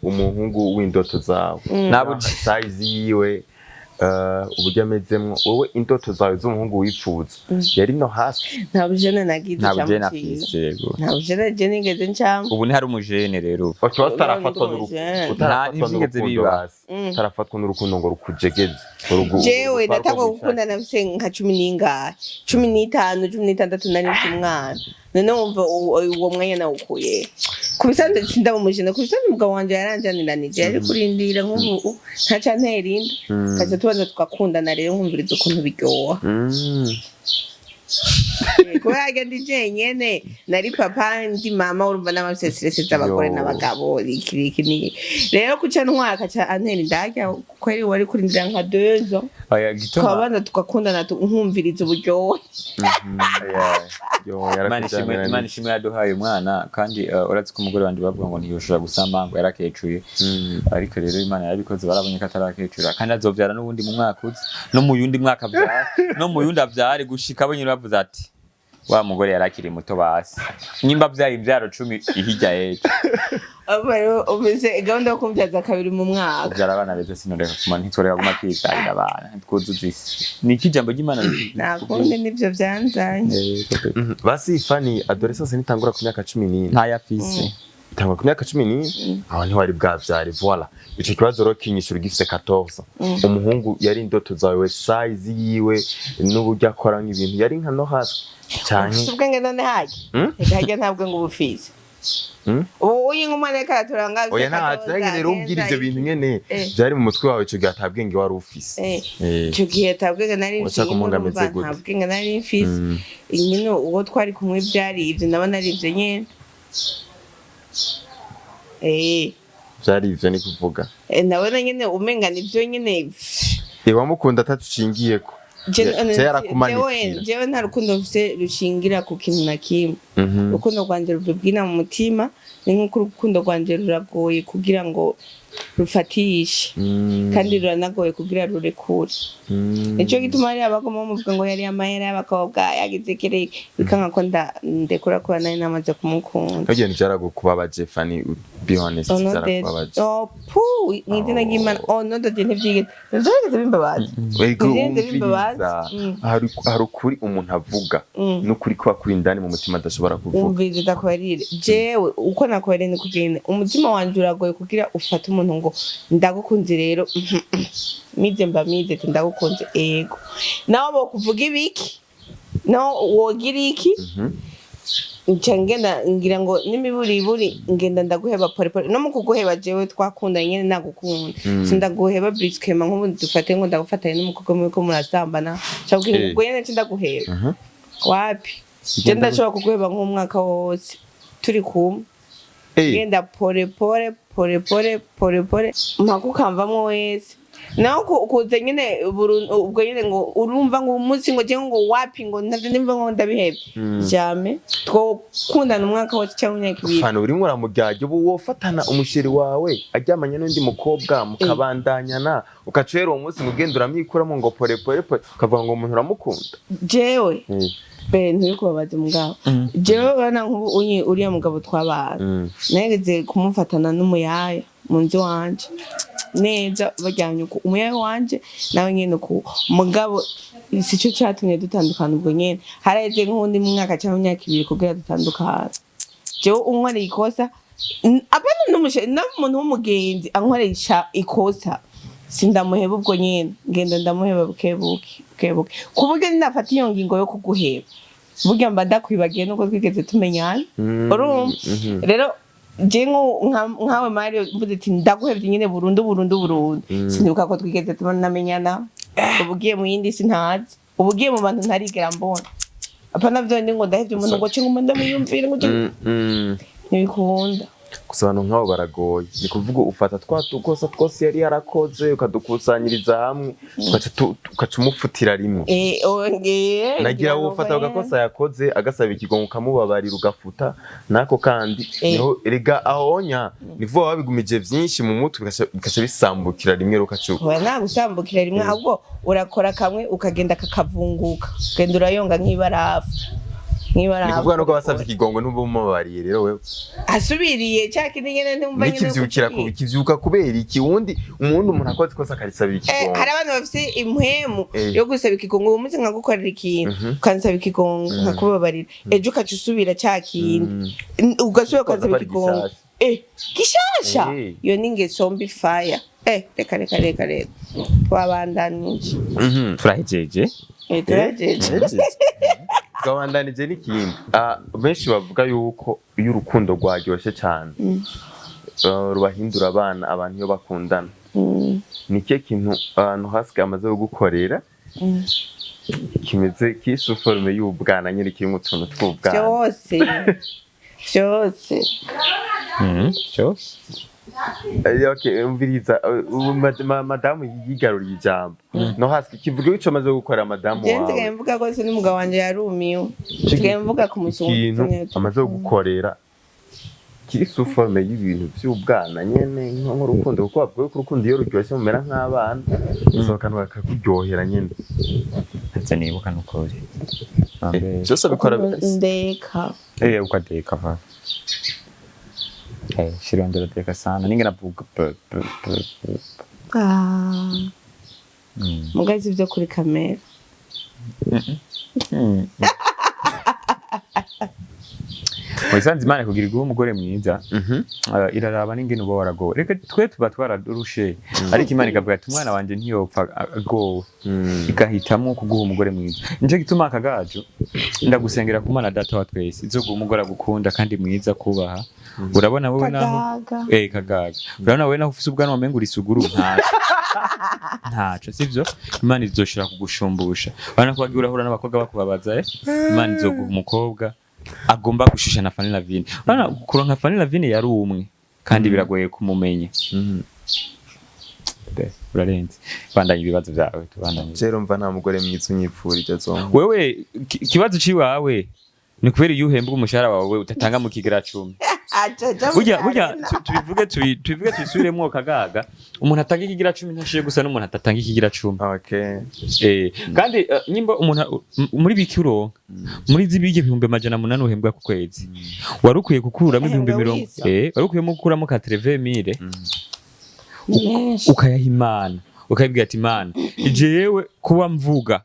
umuhungu w'indoto zawe nta bujene size yiwe uburyo amezemwo wowe indoto zawe z'umuhungu wipfuza yari Norasque nta bujene nagize nta bujene cyamukira afise yego nta bujene je nigeze ncamo ubu ntihari umujene rero utarafatwa ntibyigeze n'urukundo biba. basi utarafatwa n'urukundo ngo rukujegeze jewe natangwa gukunda nafise nka 10 15 16 nari mfite umwana none wumva uwo mwanya nawukuye kubisanzwe sinda umujene kubisanzwe umugabo wanje yaranjaniranije yari kurindira nk'ubu ntaca nterinda kaza tubanza tukakundana rero nkumviriza ukuntu biryoha kubera ndi jenyene nari papa ndi mama urumva n'abafise stress z'abagore n'abagabo iki ni rero kuca ntwaka ca antene ndajya kweri wari kurindira nka 2 ans aya gituma twabana tukakundana nkumviriza uburyohe Imana ishimwe yaduhaye umwana kandi uratse ko umugore wanje bavuga ngo ntiyoshobora gusamba ngo yarakecuye ariko rero Imana yarabikoze barabonye ko atarakecura kandi azovyara n'ubundi mu mwaka uzi no mu yundi mwaka avyara no mu yundi avyare gushika abonye bavuze ati wa mugore yarakiri muto basi nyimba vyari ivyaro 10 ihijya yeje abaro ubise gahunda yo kumvyaza kabiri mu mwaka vyara abana beze sinoreka kuma ntitoreka guma kwitahira abana twuzuzise ni ikijambo ry'Imana nakunde nivyo vyanzanye basi Fanny adolescence nitangura ku myaka 14 nta yafise itangura ku myaka 14 aho ntiwari bwavyare voilà ico kibazo ro kinyishura gifise 14 umuhungu yari indoto zawe size yiwe n'uburyo akora nk'ibintu yari nka Norasque cyane ubwenge none hajya ntabwo ngo ubufise uyu nk'umwana karaturanga oya nta rero ubwira ivyo bintu nyene byari mu mutwe wawe ico gihe atabwenge wari ufise ico gihe atabwenge nari mfise ntabwenge nari mfise nyine uwo twari kumwe byari ivyo ndabona ari ivyo nyene byari ivyo ni kuvuga ndabona nyene umenga nivyo nyene wamukunda atatushingiye ko jewe nta rukundo mfise rushingira ku kintu na kimwe urukundo rwanje ruvibwina mu mutima ni nk'uko urukundo rwanje ruragoye kugira ngo rufatishe kandi ruranagoye kugira rurekure nico gituma ari abagoma muvuga ngo yari amahera y'abakobwa yagize kire bikanka ko ndekura ko nari namaze kumukunda kagiye byaragukubabaje Fanny be honest byarakubabaje mwizina ry'Imana no dode ntivyigeze ndageze bimbabaza hari ukuri umuntu avuga n'ukuri kwa kuri indani mu mutima adashobora kuvuga umvize dakwarire jewe uko nakwerene kugenda umutima wanje uragoye kugira ufate umuntu ngo ndagukunze rero mize ndagukunze ego nawe bo kuvuga ibiki no wogira iki ngenda ngira ngo n'imiburiburi ngenda ndaguheba pole no mu kuguheba jewe twakunda nyene nagukunda sindaguheba briskema nk'ubu dufate ngo ndagufatanye n'umukobwa mwe ko murasambana cyangwa ngo nyene ndaguheba wapi je ndashobora kuguheba nk'umwaka wose turi kumwe ngenda pole mpaka ukamvamwo wese naho kuze nyene ubwo nyene ngo urumva ngo umunsi ngo je ngo wapi ngo ntavyo nimva ngo ndabihebe jame twokundana umwaka wose cyangwa imyaka 2 Fanny uri muramujyaje ubu wofatana umusheri wawe ajyamanye n'undi mukobwa mukabandanyana ukacera uwo munsi mugenda uramyikuramo ngo pole ukavuga ngo umuntu uramukunda jewe nturi kubabaza umugabo jewe bana nk'ubu uriya mugabo twabana nageze kumufatana n'umuyaya mu nzu wanje neza bajyanye uko umuyaya wanje nawe nyene uko mugabo sico cyatumye dutandukana ubwo nyene hareze nk'undi mu mwaka cyangwa imyaka 2 kugira dutandukana jewe unkoreye ikosa abana n'umuntu w'umugenzi ankoreye ikosa sindamuheba ubwo nyene ngenda ndamuheba bukebuke kuburyo ninafata iyo ngingo yo kuguheba burya mba ndakwibagiye nuko twigeze tumenyana urumva rero je nkawe Mario mvuze ati ndaguhevye nyene burundu sinibuka ko twigeze tunamenyana ubugiye mu yindi sintazi ubugiye mu bantu ntarigera mbona apana vyo ndi ngo ndahevye umuntu ngo cyo ngo ndamuyumvire ngo ntibikunda gusa abantu nk'abo baragoye ni kuvuga ufata twatukosa twose yari yarakoze ukadukusanyiriza hamwe ukaca umufutira rimwe nagira wowe ufata ugakosa yakoze agasaba ikigongo ukamubabarira ugafuta nako kandi niho erega ahonya nivuga wabigumije vyinshi mu mutwe bikaca bisambukira rimwe rukacuka oya nagusambukira rimwe ahubwo urakora kamwe ukagenda kakavunguka genda urayonga nk'ibarafu niba ni kuvuga nuko basavye ikigongo n'ubu mubariye rero wewe asubiriye cyakindi nyene ndumva nyene nikivyukira ko kivyuka kubera iki wundi umuntu akoze kosa akarisabira ikigongo hari abantu bafite impwemu yo gusaba ikigongo uwo munsi nkagukorera ikintu ukansaba ikigongo nkakubabarira ejo ukaca usubira cyakindi ugasubira ukansaba ikigongo gishasha iyo ni ingeso mbi fire reka twabandanije turahejeje twabandanije n'ikindi benshi bavuga yuko iyo urukundo rwaryoshye cyane rubahindura abantu iyo bakundana ni cyo kintu Norasque amaze gukorera kimeze kisuforme y'ubwana nyiri kirimo utuntu tw'ubwana byose okay umviriza madamu yigaruriye ijambo Norasque kivuga ico amaze gukora madamu wawe ngenze mvuga ko se n'umugabo wanje yarumiwe ngiye mvuga ku musungu amaze gukorera kiri suforme y'ibintu by'ubwana nyene nk'urukundo kuko bavuga ko urukundo iyo ruryoshye mumera nk'abana usohokana bakakuryohera nyene ndetse nibuka n'ukuri byose bikora ndeka ukadeka va shirondera deka sana ninge navuga mugazi byo kuri kamera Wisanze Imana kugira iguhe umugore mwiza iraraba n'ingene uba waragowe reka twe tuba twaradurushe ariko Imana ikavuga ati umwana wanje ntiyopfa agowe igahitamo kuguha umugore mwiza nico gituma akagajo ndagusengera ku Mana data wa twese izoguha umugore agukunda kandi mwiza kubaha urabona wowe naho kagaga urabona wowe naho ufise ubwanwa mengo urisuguru ntaco sivyo Imana izoshira kugushumbusha bana kubagira urahura n'abakobwa bakubabaza Imana izoguha umukobwa agomba gushusha na Fanny lavine bana kuronka Fanny lavine yari umwe kandi biragoye kumumenya urarenze bandanye ibibazo byawe tubandanye rero mva nta mugore mwiza unyipfurije zo wewe kibazo ciwawe ni kubera iyo uhembwa umushahara wawe utatanga mu kigera 10 burya tubivuge twisubiremo kagaga umuntu atanga ikigira 10 ntashiye gusa n'umuntu atatanga ikigira 10 okay kandi nyimbo umuntu muri biki uronka muri zibige 1800 uhembwa ku kwezi warukuye gukuramo 1000 warukuye mu gukuramo ka 30000 ukayaha Imana ukabwira ati Imana jewe kuba mvuga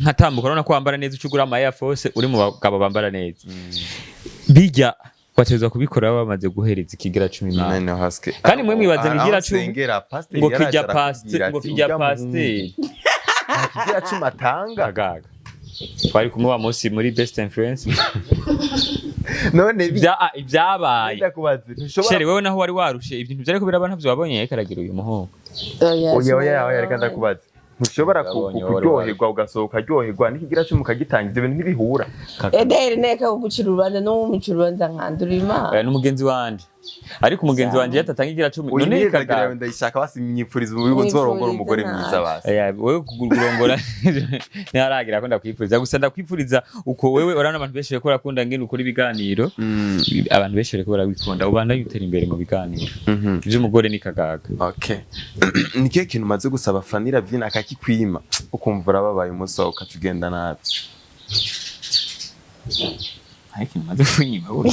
nkatambuka urabona ko wambara neza ucugura amahers uri mu bagabo bambara neza bijya watezwa kubikora bamaze guhereza ikigira 10 kandi mwe mwibaze ngigira 10 ngo kijya pasteur ikigira 10 atanga gaga twari kumuba munsi muri best influence none ibyabaye shere wewe naho wari warushe ibintu byari ko biraba ntavyo wabonye karagira uyu muhungu oya reka ndakubaza ntushobora kuryoherwa ugasohoka ryoherwa n'ikigira 10 ukagitangiza ibintu ntibihura edere neka kugucira urubanza no mu mucurubanza nkandura Imana n'umugenzi wanje ariko umugenzi wanje yatatanga igira 10 none kagaga ndayishaka basimyipfuriza ubu nzorongora umugore mwiza basi wewe kugurongora ntaragira ko ndakwifuriza gusa ndakwifuriza uko wewe urana abantu benshi bakora kunda ngene ukora ibiganiro abantu benshi bakora bikunda ubanda yutera imbere mu biganiro ivyo umugore ni kagaga okay nike kintu maze gusaba Fanny lavine akakikwima ukumva urababaye umusohoka tugenda nabi ariko maze kunyima wowe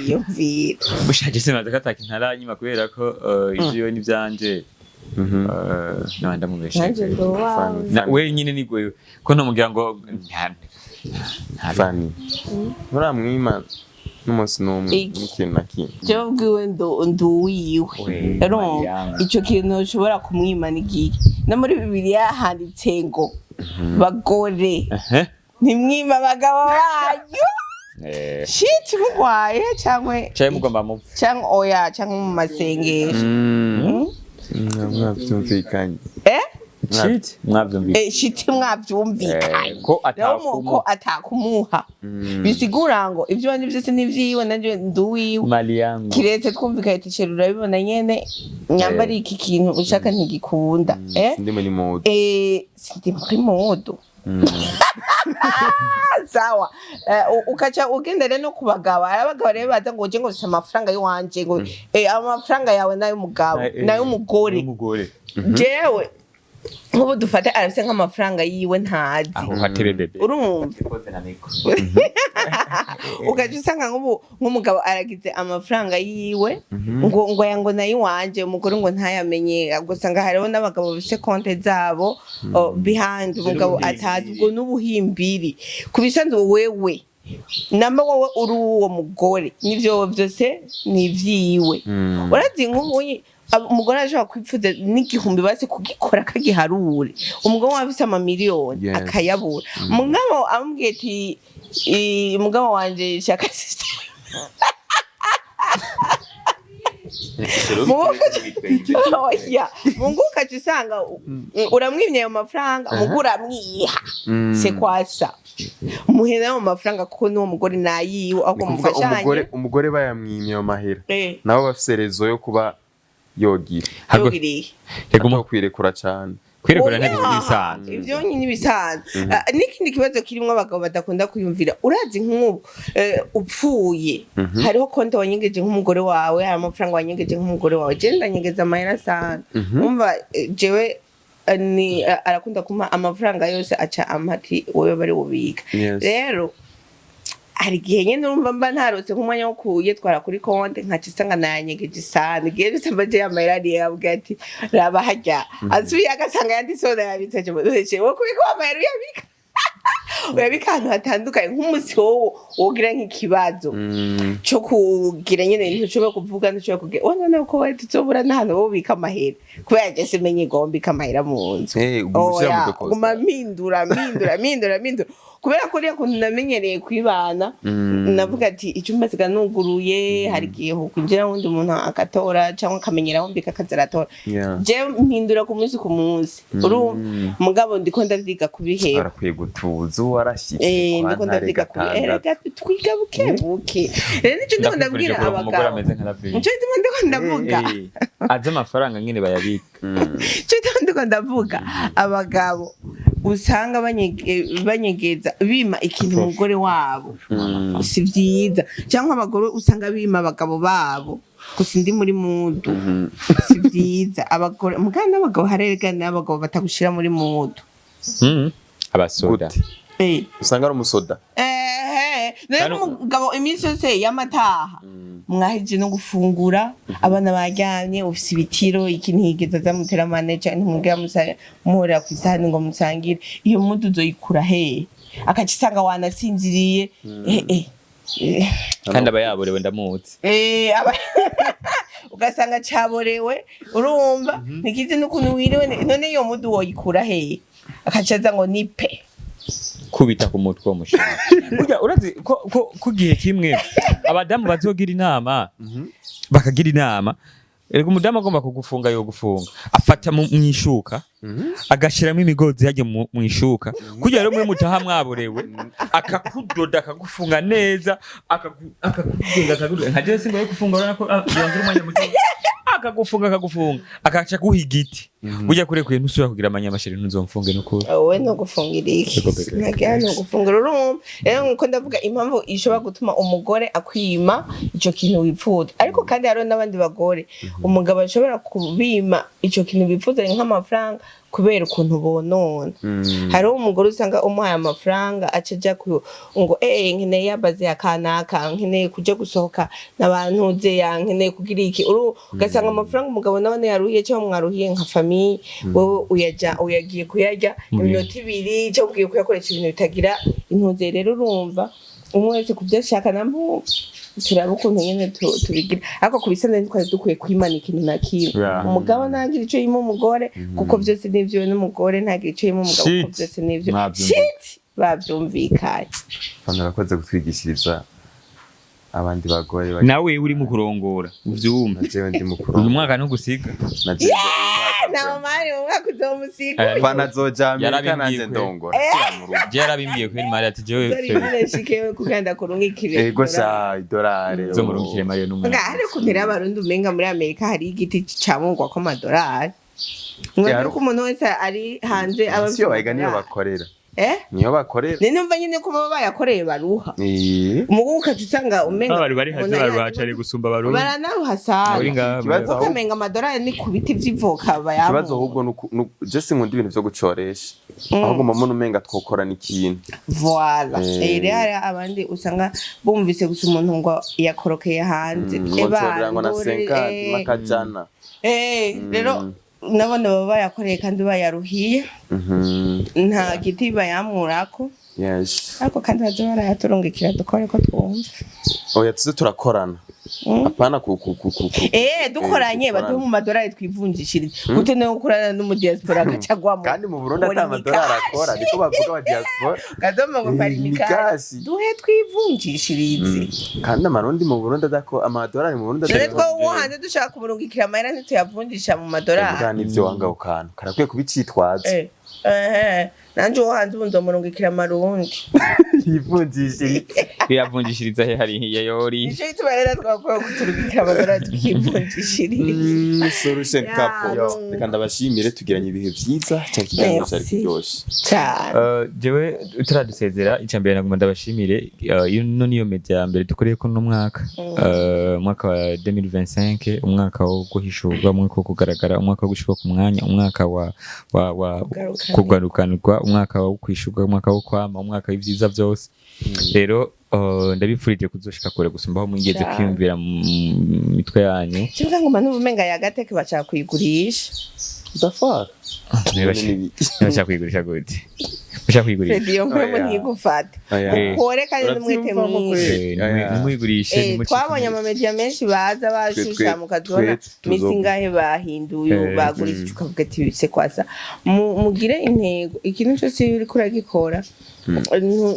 iyo mvira bushaje se maze kataka ntaranyima kubera ko ivyo ni byanje nanda mubeshe we nyine ni gwe ko ntomugira ngo Fanny muramwima n'umunsi n'umwe n'ikintu nakindi cyo bwiwe nduwiwe rero ico kintu ushobora kumwima n'igihe no muri Bibiliya handitse ngo bagore nimwima abagabo banyu shit mugwaye cyangwa mugomba mu cyangwa oya cyangwa mu masengesho mwavyumvikanye shit mwavyumvikanye shit mwavyumvikanye ko atakumuha bisigura ngo ibyo bandi byose nivyiwe nanje nduwiwe kiretse twumvikanye ticero urabibona nyene nyambari iki kintu ushaka ntigikunda ndimo ni modo sindi muri modo sawa ukacha ugendere no kubagaba abagabo rero baza ngo je ngo sima amafaranga yiwanje ngo amafaranga yawe nayo mugabo nayo mugore jewe nk'ubu dufate arafise nk'amafaranga yiwe ntazi aho hatere bebe urumva ugaca usanga nk'umugabo aragize amafaranga yiwe ngo yango nayo iwanje umugore ngo ntayamenye gusanga hariho n'abagabo bafise konte zabo behind umugabo atazi ubwo n'ubuhimbiri kubisanzwe wewe namba wowe uri uwo mugore n'ivyo vyose ni ivyiwe urazi nk'ubu umugore ashobora kwipfuza n'igihumbi basi kugikora kagiharure umugabo wafise amamiliyoni akayabura umugabo amubwiye ati umugabo wanje shaka sister munguka usanga uramwimye ayo mafaranga mugura amwiha se kwasa umuhera ayo mafaranga kuko n'uwo mugore nayiwe ahubwo mufashanye umugore bayamwimye ayo mahera nabo bafise rezo yo kuba yogira rego mo kwirekura cyane kwirekura ntibisanzwe ivyo nyine bisanzwe n'ikindi kibazo kirimo abagabo badakunda kuyumvira urazi nk'ubu upfuye hariho konti wanyengeje nk'umugore wawe hari amafaranga wanyengeje nk'umugore wawe je ndanyegeza amahera sana umva jewe ni arakunda kuma amafaranga yose aca amati wowe bari bubika rero hari igihe nyine urumva mba ntarose nk'umwanya wo kuyitwara kuri konti nkacisanga nayanyegeje isana igihe bisamba je amahera yabwiye ati raba hajya asubiye agasanga yandi soda yabitse je wo kubika amahera uyabika ahantu hatandukanye nk'umusi wogira nk'ikibazo cyo kugira nyine ntushobora kuvuga ntushobora kugira none ko wewe tuzobura n'ahantu wobika amahera kubera je simenye gombika amahera mu nzu guma mpindura kubera ko rero kuntu namenyereye kwibana navuga ati icyumba siganuguruye hari igihe kwinjira wundi umuntu akatora cyangwa akamenyera aho mbika akazaratora je mpindura ku munsi mugabo ndiko ndavyiga kubihera arakwiye gutuza warashitse ndiko ndavyiga kubihera twiga buke rero nico ndiko ndabwira abagabo nico ndiko ndavuga aje amafaranga nyine bayabika nico ndiko ndavuga abagabo usanga banyegeza bima ikintu umugore wabo si vyiza cyangwa abagore usanga bima abagabo babo gusa ndi muri mudu si vyiza abagore mugana n'abagabo harerega n'abagabo batagushira muri mudu abasoda usanga ari umusoda rero umugabo iminsi yose y'amataha mwahije no gufungura abana baryamye ufise ibitiro iki ntigeza zamutera manager ntimubwira muhora ku isahani ngo musangire iyo mudu uzoyikura he akacisanga wanasinziriye kandi aba yaborewe ndamutse ugasanga caborewe urumva nikizi n'ukuntu wiriwe none iyo mudu woyikura he akacaza ngo nipe kubita ku mutwe w'umushinga burya urazi ko gihe kimwe abadamu bazogira inama bakagira inama erega umudamu agomba kugufunga yo gufunga afata mu ishuka agashiramo imigozi yaje mu ishuka kugira rero mwe mutaha mwaborewe akakudoda akagufunga neza akakudoda nkaje singo yo gufunga urana ko yongera umwanya muto akagufunga akaca guhigiti burya kurekuye ntusubira kugira amanyamashiri ntuzomfunge nuko wowe no gufungira iki nagira no gufungira urumva rero nko ndavuga impamvu ishobora gutuma umugore akwima ico kintu wipfuza ariko kandi hariho n'abandi bagore umugabo ashobora kubima ico kintu bipfuza nk'amafaranga kubera ukuntu bonona hariho umugore usanga umuhaye amafaranga acaja ngo nkeneye yabaze akanaka nkeneye kuja gusohoka n'abantu ze nkeneye kugira iki ugasanga amafaranga umugabo nabone yaruhiye cyangwa mwaruhiye nka famille wowe uyagiye kuyarya iminota 2 cyo kugiye kuyakoresha ibintu bitagira intuze rero urumva umwe wese kubyo ashaka nampo turaba ukuntu nyene tubigira ariko kubisana twari dukwiye kwimana ikintu na kimwe umugabo ntagira ico yima umugore kuko byose nivyo n'umugore ntagira ico yima umugabo kuko byose nivyo shit bavyumvikanye Fanny arakoze gutwigishiriza abandi bagore nawe uri mu kurongora uvyumva jewe ndi mu kurongora uyu mwaka no gusiga na mari umwaka uzomusiga Fanny azojamira nanje ndongora yarabimbwiye ko Mari ati jewe nshikewe kuganda kurungikire ego sha idolari zo murungikire Mari n'umwana ngare kuntera abarundi umenga muri Amerika hari igiti camungwa ko amadolari ngari ko umuntu wese ari hanze abavyo bayiga niyo bakorera niyo bakorera ni numva nyine ko baba bayakoreye baruha umugu ukacusanga umenga bari hanze barwacari gusumba baruha baranaruha sana ikibazo ukamenga amadorari ni ku biti vy'ivoka bayamu ikibazo ahubwo je sinkunda ibintu vyo gucoresha ahubwo mama umenga twokorana ikintu voilà rero abandi usanga bumvise gusa umuntu ngo yakorokeye hanze ngo na 50 makajana rero nabone baba bayakoreye kandi bayaruhiye nta giti bayamurako ariko kandi baza barayaturungikira dukore ko twumva oya tuze turakorana apana dukoranye baduhe mu madorari twivunjishirize gute no gukorana n'umudiaspora agacagwamo kandi mu Burundi ata amadorari akora niko bavuga aba diaspora kadoma ngo pari mikasi duhe twivunjishirize kandi amarundi mu Burundi adako amadorari mu Burundi adako wo hanze dushaka kumurungikira amahera ntituyavunjisha mu madorari kandi ivyo wanga ukantu karakwiye kubicitwaza nanje wo hanze ubu nzomurungikira amarundi yavunjishiriza he hariya yori nico gituma rero twakwiye kuturungikira amadorari tukivunjishirize solution couple reka ndabashimire tugiranye ibihe vyiza cyane kiganiro cyari kiryoshe jewe utaradusezera icambere naguma ndabashimire ino niyo media ya mbere dukoreye ko no mwaka mwaka wa 2025 umwaka wo guhishurwa umwaka wo kugaragara umwaka wo gushika ku mwanya umwaka wa kugarukanirwa umwaka wo kwishurwa umwaka wo kwama umwaka w'ivyiza byose rero ndabifurije kuzoshika kure gusumbaho mwigeze kwiyumvira mu mitwe yanyu cyangwa ngo manu bumenga yagateke bashaka kuyigurisha dafara bashaka kuyigurisha gute bashaka kuyigurisha Fediyo mwe ntigufata ukore kandi n'umwete mwinshi nimuyigurishe twabonye amamedia menshi baza bashusha mukazona misi ngahe bahinduye bagurisha ukavuga ati bise kwasa mugire intego ikintu cyose uri kuragikora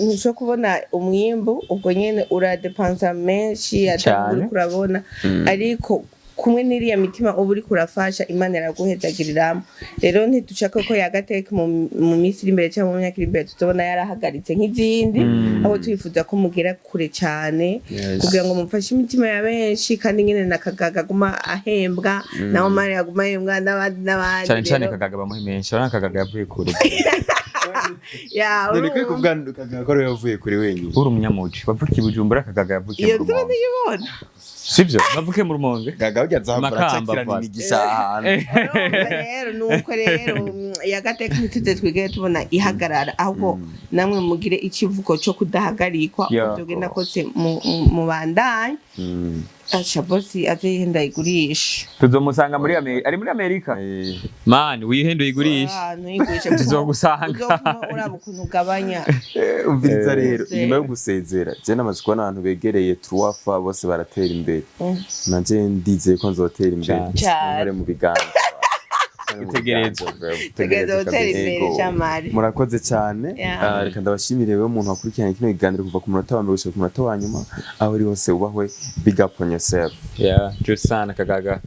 ntusho kubona umwimbu ubwo nyene uradepansa menshi atangura kurabona ariko kumwe n'iriya mitima uba uri kurafasha Imana iraguhezagiriramo rero ntitushaka ko yagateka mu minsi iri imbere cyangwa mu myaka iri imbere tutobona yarahagaritse nk'izindi aho twifuza ko mugera kure cyane kugira ngo mufashe imitima ya benshi kandi nyine nakagaga guma ahembwa naho Mari yaguma ahembwa n'abandi cyane cyane kagaga bamuhe menshi urana kagaga yavuye kure none kwe kuvuga kagaga ko yavuye kuri wenyine uri umunyamuci bavukiye Bujumbura kagaga yavukiye mu Rumonge yibona sivyo bavukiye mu Rumonge kagaga byazakora cyakirana imigisha ahantu rero nuko rero yagateka ntituze twigere tubona ihagarara ahubwo namwe mugire ikivugo cyo kudahagarikwa ugenda kose mu bandanye acha bosi azihenda igurisha tuzomusanga muri Amerika ari muri Amerika man wihendo igurisha tuzogusanga urabukuntu ugabanya umviriza rero nyuma yo gusezera je namaze kubona abantu begereye Truafa bose baratera imbere nanje ndizeye ko nzotera imbere nkore mu biganza tegerezo hoteli imbere cyamari murakoze cyane reka ndabashimire wewe umuntu wakurikiranye kino kiganiro kuva ku munota wa mbere gushika ku munota wa nyuma aho uri hose ubahwe big up on yourself just sana kagaga